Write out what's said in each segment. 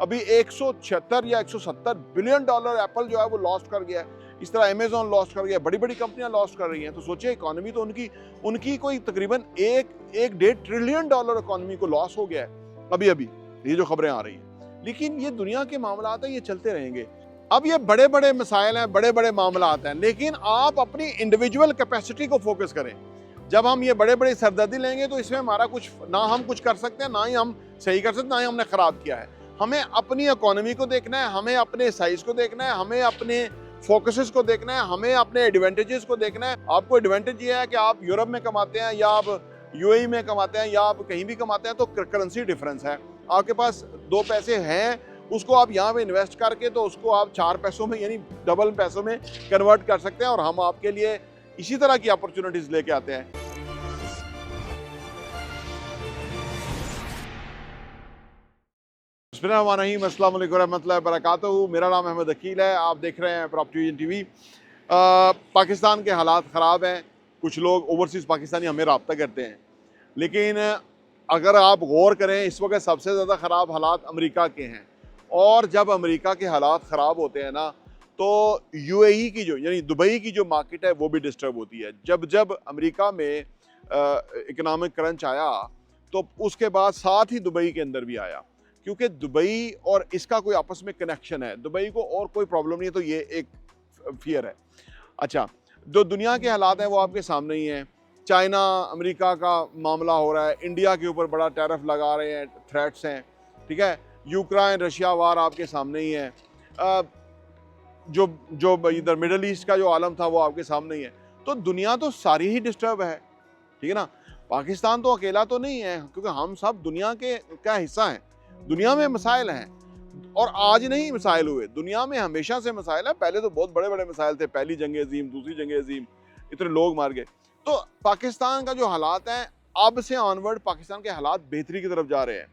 अभी 176 या 170 billion dollar Apple जो है वो लॉस्ट कर गया है। इस तरह अमेजोन लॉस्ट कर गया, बड़ी बड़ी कंपनियां लॉस्ट कर रही हैं। तो सोचिए इकोनॉमी तो उनकी कोई तकरीबन एक डेढ़ ट्रिलियन डॉलर इकोनॉमी को लॉस हो गया है अभी अभी, ये जो खबरें आ रही हैं। लेकिन ये दुनिया के मामलात हैं, ये चलते रहेंगे। अब ये बड़े बड़े मसाइल हैं, बड़े बड़े मामलात हैं, लेकिन आप अपनी इंडिविजुअल कैपेसिटी को फोकस करें। जब हम ये बड़े बड़े सरदर्दी लेंगे तो इसमें हमारा कुछ ना हम कुछ कर सकते हैं, ना ही हम सही कर सकते, ना ही हमने खराब किया है। हमें अपनी इकोनॉमी को देखना है, हमें अपने साइज को देखना है, हमें अपने फोकसेस को देखना है, हमें अपने एडवांटेजेस को देखना है। आपको एडवांटेज ये है कि आप यूरोप में कमाते हैं या आप यूएई में कमाते हैं या आप कहीं भी कमाते हैं, तो करेंसी डिफरेंस है। आपके पास 2 पैसे हैं, उसको आप यहाँ पे इन्वेस्ट करके तो उसको आप 4 पैसों में यानी डबल पैसों में कन्वर्ट कर सकते हैं। और हम आपके लिए इसी तरह की अपॉर्चुनिटीज लेके आते हैं। अस्सलाम वालेकुम रहमतुल्लाहि व बरकातहू। मेरा नाम अहमद अकील है, आप देख रहे हैं प्रॉपर्टी विजन टीवी। पाकिस्तान के हालात ख़राब हैं। कुछ लोग ओवरसीज़ पाकिस्तानी हमें रब्ता करते हैं, लेकिन अगर आप गौर करें इस वक्त सबसे ज़्यादा ख़राब हालात अमेरिका के हैं। और जब अमेरिका के हालात ख़राब होते हैं ना, तो यूएई की जो यानी दुबई की जो मार्केट है वो भी डिस्टर्ब होती है। जब अमेरिका में इकनॉमिक क्रंच आया तो उसके बाद साथ ही दुबई के अंदर भी आया, क्योंकि दुबई और इसका कोई आपस में कनेक्शन है। दुबई को और कोई प्रॉब्लम नहीं है, तो ये एक फियर है। अच्छा, जो दुनिया के हालात हैं वो आपके सामने ही हैं। चाइना अमेरिका का मामला हो रहा है, इंडिया के ऊपर बड़ा टैरिफ लगा रहे हैं, थ्रेट्स हैं, ठीक है। यूक्रेन रशिया वार आपके सामने ही है। जो इधर मिडल ईस्ट का जो आलम था वो आपके सामने ही है। तो दुनिया तो सारी ही डिस्टर्ब है, ठीक है ना। पाकिस्तान तो अकेला तो नहीं है, क्योंकि हम सब दुनिया का हिस्सा हैं। दुनिया में मसाइल हैं, और आज नहीं मसाइल हुए, दुनिया में हमेशा से मसाइल है। पहले तो बहुत बड़े बड़े मसाइल थे, पहली जंग अजीम, दूसरी जंग अजीम, इतने लोग मार गए। तो पाकिस्तान का जो हालात हैं, अब से ऑनवर्ड पाकिस्तान के हालात बेहतरी की तरफ जा रहे हैं।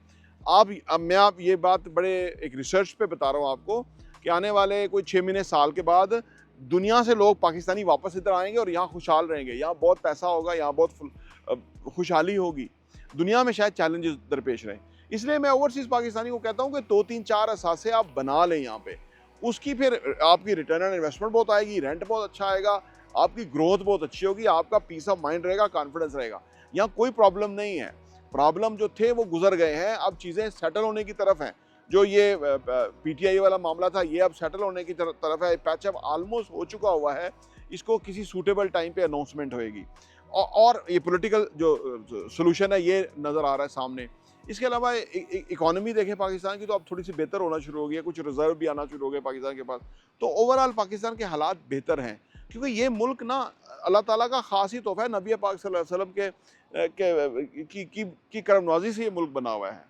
मैं ये बात बड़े एक रिसर्च पे बता रहा हूँ आपको कि आने वाले कोई 6 महीने साल के बाद दुनिया से लोग पाकिस्तानी वापस इधर आएंगे और यहाँ खुशहाल रहेंगे। यहाँ बहुत पैसा होगा, यहाँ बहुत खुशहाली होगी। दुनिया में शायद चैलेंजेस दरपेश रहें। इसलिए मैं ओवरसीज़ पाकिस्तानी को कहता हूँ कि 2 3 4 असासे आप बना लें यहाँ पे। उसकी फिर आपकी रिटर्न ऑन इन्वेस्टमेंट बहुत आएगी, रेंट बहुत अच्छा आएगा, आपकी ग्रोथ बहुत अच्छी होगी, आपका पीस ऑफ माइंड रहेगा, कॉन्फिडेंस रहेगा। यहाँ कोई प्रॉब्लम नहीं है। प्रॉब्लम जो थे वो गुजर गए हैं, अब चीज़ें सेटल होने की तरफ हैं। जो ये पीटीआई वाला मामला था, ये अब सेटल होने की तरफ है। पैचअप ऑलमोस्ट हो चुका हुआ है। इसको किसी सूटेबल टाइम पे अनाउंसमेंट होएगी, और ये पॉलिटिकल जो सोल्यूशन है ये नज़र आ रहा है सामने। इसके अलावा इकोनॉमी देखें पाकिस्तान की, तो अब थोड़ी सी बेहतर होना शुरू हो गई है, कुछ रिजर्व भी आना शुरू हो गए पाकिस्तान के पास। तो ओवरऑल पाकिस्तान के हालात बेहतर हैं, क्योंकि ये मुल्क ना अल्लाह ताला का खास ही तोहफा है। नबी पाक सल्लल्लाहु अलैहि वसल्लम की करमनवाजी से ये मुल्क बना हुआ है,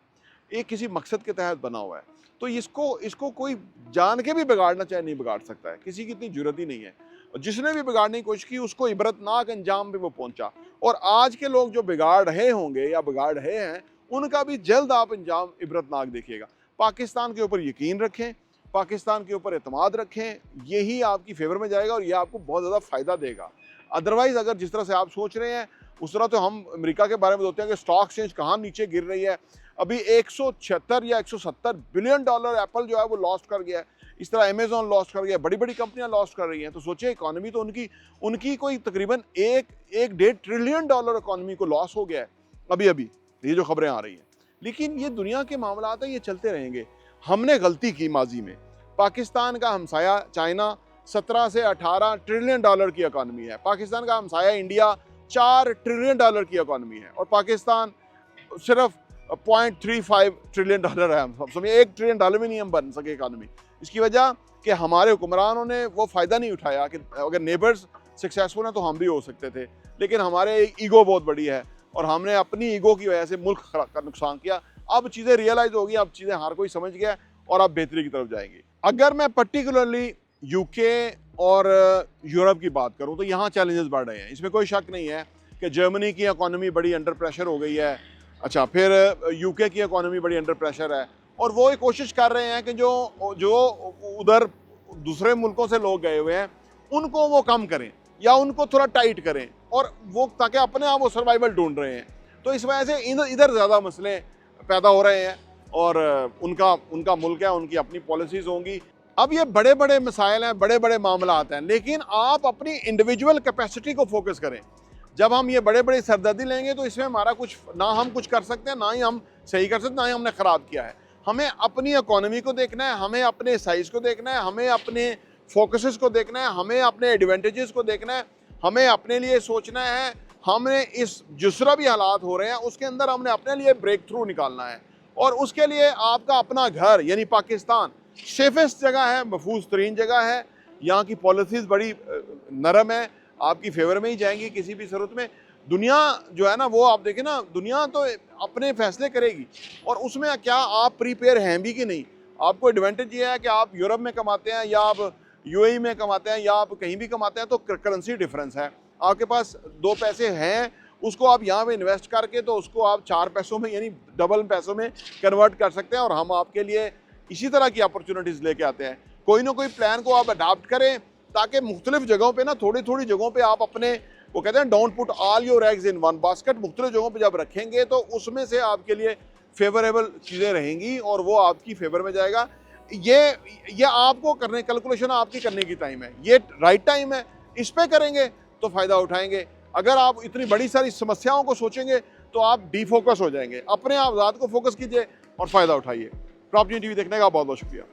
एक किसी मकसद के तहत बना हुआ है। तो इसको कोई जान के भी बिगाड़ना चाहे नहीं बिगाड़ सकता है, किसी की इतनी जरूरत ही नहीं है। जिसने भी बिगाड़ने की कोशिश की उसको इबरतनाक अंजाम पे वो पहुंचा। और आज के लोग जो बिगाड़ रहे होंगे या बिगाड़ रहे हैं, उनका भी जल्द आप अंजाम इबरतनाक देखिएगा। पाकिस्तान के ऊपर यकीन रखें, पाकिस्तान के ऊपर एतमाद रखें, यही आपकी फेवर में जाएगा और ये आपको बहुत ज़्यादा फ़ायदा देगा। अदरवाइज़ अगर जिस तरह से आप सोच रहे हैं उस तरह तो हम अमेरिका के बारे में सोचते हैं कि स्टॉक एक्सचेंज कहाँ नीचे गिर रही है। अभी 176 या 170 बिलियन डॉलर एप्पल जो है वो लॉस्ट कर गया है। इस तरह अमेजोन लॉस्ट कर गया, बड़ी बड़ी कंपनियां लॉस्ट कर रही हैं। तो सोचिए इकोनॉमी तो उनकी कोई तकरीबन एक डेढ़ ट्रिलियन डॉलर इकोनॉमी को लॉस हो गया है अभी अभी, ये जो खबरें आ रही हैं। लेकिन ये दुनिया के मामलात हैं, ये चलते रहेंगे। हमने गलती की माजी में। पाकिस्तान का हमसाया चाइना 17 से 18 ट्रिलियन डॉलर की इकोनॉमी है। पाकिस्तान का हमसाया इंडिया 4 ट्रिलियन डॉलर की इकोनॉमी है, और पाकिस्तान सिर्फ 0.35 ट्रिलियन डॉलर है। हम समझिए 1 ट्रिलियन डॉलर में नहीं हम बन सके इकोनॉमी। इसकी वजह कि हमारे हुक्मरानों ने वो फ़ायदा नहीं उठाया कि अगर नेबर्स सक्सेसफुल हैं तो हम भी हो सकते थे। लेकिन हमारे ईगो बहुत बड़ी है और हमने अपनी ईगो की वजह से मुल्क का नुकसान किया। अब चीज़ें रियलाइज़ होगी, अब चीज़ें हर कोई समझ गया और अब बेहतरी की तरफ जाएंगी। अगर मैं पर्टिकुलरली यूके और यूरोप की बात करूँ तो यहाँ चैलेंजेस बढ़ रहे हैं, इसमें कोई शक नहीं है कि जर्मनी की इकॉनमी बड़ी अंडर प्रेशर हो गई है। अच्छा, फिर यूके की इकॉनमी बड़ी अंडर प्रेशर है, और वो ये कोशिश कर रहे हैं कि जो उधर दूसरे मुल्कों से लोग गए हुए हैं उनको वो कम करें या उनको थोड़ा टाइट करें, और वो ताकि अपने आप वो सर्वाइवल ढूंढ रहे हैं। तो इस वजह से इधर ज़्यादा मसले पैदा हो रहे हैं। और उनका उनका मुल्क है, उनकी अपनी पॉलिसीज़ होंगी। अब ये बड़े बड़े मसाइल हैं, बड़े बड़े मामला आते हैं, लेकिन आप अपनी इंडिविजुअल कैपेसिटी को फोकस करें। जब हम ये बड़े बड़े सरदर्दी लेंगे तो इसमें हमारा कुछ ना हम कुछ कर सकते हैं, ना ही हम सही कर सकते, ना ही हमने ख़राब किया है। हमें अपनी इकोनॉमी को देखना है, हमें अपने साइज़ को देखना है, हमें अपने फोकसेस को देखना है, हमें अपने एडवांटेजेस को देखना है, हमें अपने लिए सोचना है। हमने इस जिस तरह भी हालात हो रहे हैं उसके अंदर हमने अपने लिए ब्रेक थ्रू निकालना है, और उसके लिए आपका अपना घर यानी पाकिस्तान सेफेस्ट जगह है, महफूज तरीन जगह है। यहाँ की पॉलिसीज़ बड़ी नरम है, आपकी फेवर में ही जाएंगी किसी भी सूरत में। दुनिया जो है ना, वो आप देखें ना, दुनिया तो अपने फैसले करेगी, और उसमें क्या आप प्रीपेयर हैं भी कि नहीं। आपको एडवांटेज ये है कि आप यूरोप में कमाते हैं या आप यूएई में कमाते हैं या आप कहीं भी कमाते हैं, तो करेंसी डिफरेंस है। आपके पास 2 पैसे हैं, उसको आप यहाँ पे इन्वेस्ट करके तो उसको आप 4 पैसों में यानी डबल पैसों में कन्वर्ट कर सकते हैं, और हम आपके लिए इसी तरह की अपॉर्चुनिटीज़ लेके आते हैं। कोई ना कोई प्लान को आप अडाप्ट करें, ताकि मुख्तलिफ जगहों पे ना, थोड़ी थोड़ी जगहों पे आप अपने, वो कहते हैं don't put all your eggs in one basket, मुख्तलिफ जगहों पे जब रखेंगे तो उसमें से आपके लिए फेवरेबल चीज़ें रहेंगी और वो आपकी फेवर में जाएगा। ये आपको करने, कैलकुलेशन आपकी करने की टाइम है, ये राइट टाइम है, इस पर करेंगे तो फ़ायदा उठाएंगे। अगर आप इतनी बड़ी सारी समस्याओं को सोचेंगे तो आप डिफोकस हो जाएंगे। अपने आप ज़ात को फोकस कीजिए और फ़ायदा उठाइए। प्रॉपर्टी टीवी देखने का बहुत बहुत शुक्रिया।